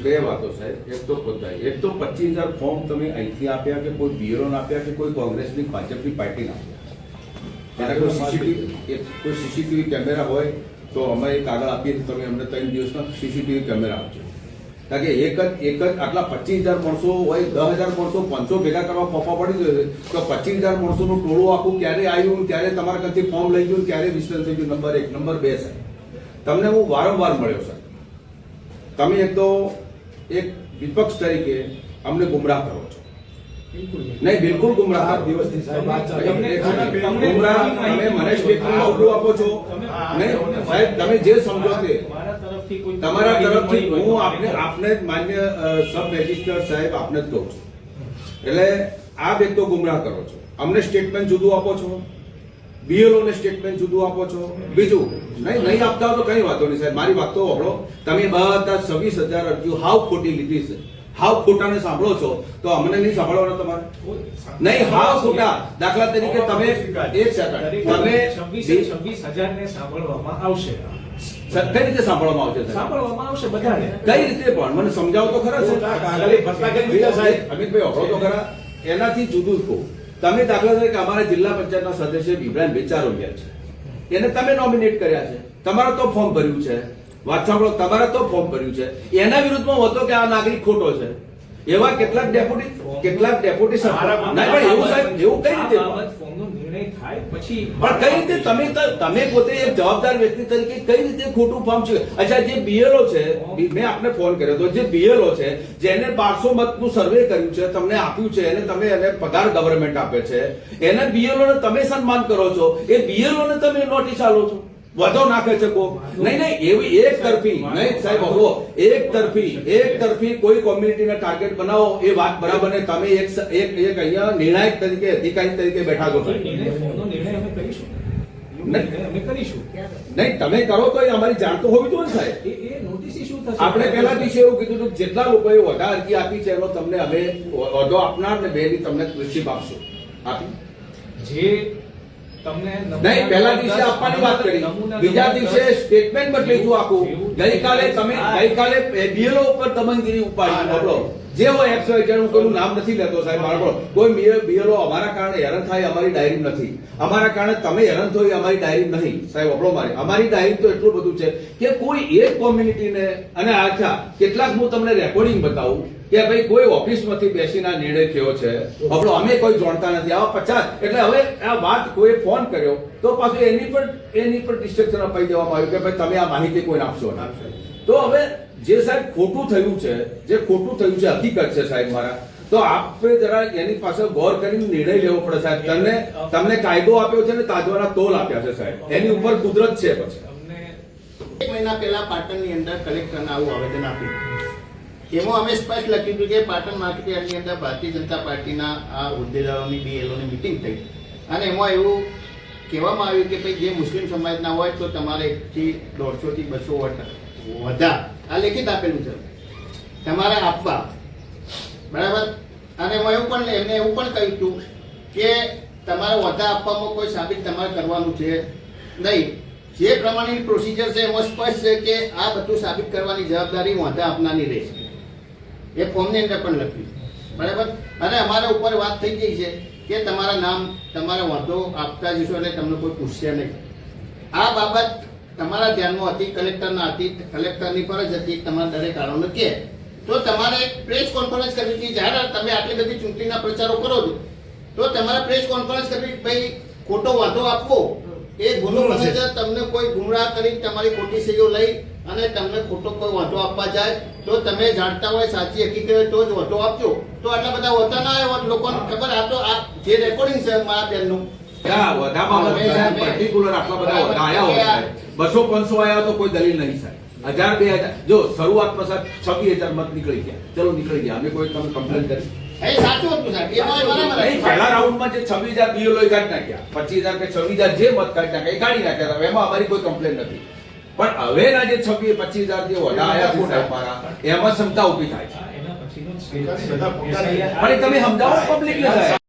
બે વાતો સાહેબ. એક તો 25,000 ફોર્મ તમે અહીંથી આપ્યા કે કોઈ બીએલઓને આપ્યા કે કોઈ કોંગ્રેસની ભાજપની પાર્ટીને આપ્યા? એના કોઈ સીસીટીવી કેમેરા હોય તો અમે કાગળ આપીએ તો તમે અમને 3 દિવસમાં સીસીટીવી કેમેરા આપજો. કારણ કે એક જ આટલા 25,000 માણસો હોય, 10,000 માણસો 500 ભેગા કરવા ફોફા પડી જશે તો 25,000 માણસોનું ટોળું આખું ક્યારે આવ્યું, ક્યારે તમારા ત્યાંથી ફોર્મ લઈ ગયું, ક્યારે વિસ્તરણ થઈ ગયું? નંબર 1. નંબર 2 સાહેબ, તમને હું વારંવાર મળ્યો સાહેબ, તમે એક તો એક વિપક્ષ તરીકે અમને ગુમરાહ કરો છો. નહીં, બિલકુલ ગુમરાહ. તમે મને સ્ટેટમેન્ટ આપો છો. નહીં સાહેબ, તમે જે સમજો તે તમારા તરફથી હું આપને માન્ય સબ મેજિસ્ટ્રેટ સાહેબ આપને જ કહું છું. એટલે આપ એક તો ગુમરાહ કરો છો, અમને સ્ટેટમેન્ટ જુદું આપો છો, બીએલઓ ને સ્ટેટમેન્ટ જુદું આપો છો. બીજું નહીં આપતા તો કઈ વાતો નહીં સાહેબ, મારી વાત તો સાંભળો. તમે બધા 26,000 અરજીઓ હાવ ખોટી લીધી છે, હાવ ખોટાને સાંભળો છો તો અમને નહીં સાંભળવાનો તમારે? નહીં, હાવ ખોટા. દાખલા તરીકે તમે એક સેકન્ડ, તમે 26,000 ને સાંભળવામાં આવશે. કઈ રીતે સાંભળવામાં આવશે? સાંભળવામાં આવશે બધાને. કઈ રીતે પણ મને સમજાવો તો ખરા. અમિતભાઈ અભળો તો ખરા. એનાથી જુદું જ કહું. તમે દાખલા તરીકે અમારા જિલ્લા પંચાયતના સદસ્ય ઇબ્રાહીમ ચારોલિયા છે, એને તમે નોમિનેટ કર્યા છે, તમારે તો ફોર્મ ભર્યું છે. વાત સાંભળો, તમારે તો ફોર્મ ભર્યું છે, એના વિરુદ્ધમાં હતો કે આ નાગરિક ખોટો છે. એવા કેટલાક ડેપ્યુટી એવું સાહેબ, એવું કઈ રીતે ફોર્મનો નિર્ણય થાય પછી પણ કઈ રીતે તમે પોતે એક જવાબદાર વ્યક્તિ તરીકે કઈ રીતે ખોટું ફોર્મ છે? અચ્છા, જે બીએલઓ છે, મેં આપને ફોન કર્યો હતો, જે બીએલઓ છે જેને 1200 મતનું સર્વે કર્યું છે, તમને આપ્યું છે, એને તમે એને પગાર ગવર્મેન્ટ આપે છે, એને બીએલઓ ને તમે સન્માન કરો છો, એ બીએલઓ ને તમે નોટિસ આલો છો, વધો નાખે છે કો. નહીં એવી એક તરફી નહીં સાહેબ, અવળો એક તરફી કોઈ કોમ્યુનિટીને ટાર્ગેટ બનાવો એ વાત બરાબર ને. તમે એક અહીંયા નિર્ણાયક તરીકે અધિકારી તરીકે બેઠા છો. નહીં, તમે કરો તો એ અમારી જાણ તો હોવી જોઈએ સાહેબ. આપણે પહેલા દિવસે એવું કીધું હતું જેટલા લોકોએ વધારે અરજી આપી છે એનો તમને અમે વધો આપનાર ને 2 ની તમને રિસીપ આપશું. આપી જે તમને નહીં, પહેલા દિવસે આપવાની વાત કરી, બીજા દિવસે સ્ટેટમેન્ટ બદલી છું આખું. ગઈકાલે બીએલઓ ઉપર દમનગીરી ઉપાડી. બોલો જે હોય એક્સ વાય ઝેડ, હું કોઈનું નામ નથી લેતો સાહેબ, મારો કોઈ બીએલઓ અમારા કારણે હેરાન થાય અમારી ડાયરી નથી, અમારા કારણે તમે હેરાન થયો અમારી ડાયરી નહીં સાહેબ. આપણો અમારી ડાયરી તો એટલું બધું છે કે કોઈ એક કોમ્યુનિટીને અને આખા કેટલાક હું તમને રેકોર્ડિંગ બતાવું કે ભાઈ કોઈ ઓફિસમાંથી બેસીને નિર્ણય થયો છે, આપણો અમે કોઈ જાણતા નથી. આવા 50 એટલે હવે આ વાત કોઈ ફોન કર્યો તો પાછું એની પર ડિસ્ટ્રક્શન અપાઈ દેવામાં આવ્યું કે ભાઈ તમે આ માહિતી કોઈને આપશો ના. તો હવે જે સાહેબ ખોટું થયું છે હકીકત છે સાહેબ મારા, તો આપણે જરા એની પાછળ ગૌર કરીને નિર્ણય લેવો પડે સાહેબ. તમને કાયદો આપ્યો છે ને તાજવાના તોલ આપ્યા છે સાહેબ, એની ઉપર કુદરત છે. પછી 1 મહિના પહેલા પાટણની અંદર કલેક્ટરને આવું આવેદન આપ્યું. એમાં અમે સ્પષ્ટ લખ્યું હતું કે પાટણ માર્કેટયાર્ડની અંદર ભારતીય જનતા પાર્ટીના આ હોદ્દેદારોની બીએલઓની મિટિંગ થઈ અને એમાં એવું કહેવામાં આવ્યું કે ભાઈ જે મુસ્લિમ સમાજના હોય તો તમારે 150 થી 200 વોટ વધા, આ લેખિત આપેલું છે, તમારે આપવા. બરાબર. અને એમાં એમને એવું પણ કહ્યું હતું કે તમારે વધા આપવામાં કોઈ સાબિત તમારે કરવાનું છે નહીં. જે પ્રમાણેની પ્રોસિજર છે એમાં સ્પષ્ટ છે કે આ બધું સાબિત કરવાની જવાબદારી વધા આપનારની રહેશે. એ ફોર્મની અંદર પણ લખ્યું. બરાબર. અને અમારા ઉપર વાત થઈ ગઈ છે કે તમારા નામ તમારા વાંધો આપતા જશો એટલે તમને કોઈ પૂછશે નહીં. આ બાબત તમારા ધ્યાનમાં હતી, કલેક્ટરના હતી, કલેક્ટરની ફરજ હતી તમારા દરેક આરોને કે તો તમારે પ્રેસ કોન્ફરન્સ કરવી હતી. જ્યારે તમે આટલી બધી ચૂંટણીના પ્રચારો કરો છો તો તમારે પ્રેસ કોન્ફરન્સ કરવી, ભાઈ ખોટો વાંધો આપવો એ ગુનો બને છે. તમને કોઈ ગુમરાહ કરી તમારી ખોટી સહીઓ લઈ અને તમને ખોટો કોઈ વાંધો આપવા જાય તો તમે જાણતા હોય સાચી હકીકત હોય તો જ વાંધો આપજો. તો આટલા બધા હોતા ના હોય લોકોને ખબર. આ તો આ જે રેકોર્ડિંગ છે મારા બેનનું, પર્ટિક્યુલર આટલા બધા વધા આયા હોય સાહેબ, 200-500 આયા તો કોઈ દલીલ નહીં સાહેબ. 1000-2000 જો શરૂઆતમાં સાહેબ 26,000 મત નીકળી ગયા, ચલો નીકળી ગયા, અમે કોઈ તમે કમ્પ્લેન કરી? સાચું હતું સાહેબ. પહેલા રાઉન્ડમાં જે 26,000 બીએલઓ કાઢી નાખ્યા, 25,000 કે 26,000 જે મત કાઢી નાખ્યા એ કાઢી નાખ્યા, એમાં અમારી કોઈ કમ્પ્લેન નથી. પણ હવેના જે 25,000 જે વધા આયા છે સાહેબ મારા, એમાં ક્ષમતા ઉભી થાય છે. એના પછીનો પણ તમે સમજાવો પબ્લિકને સાહેબ.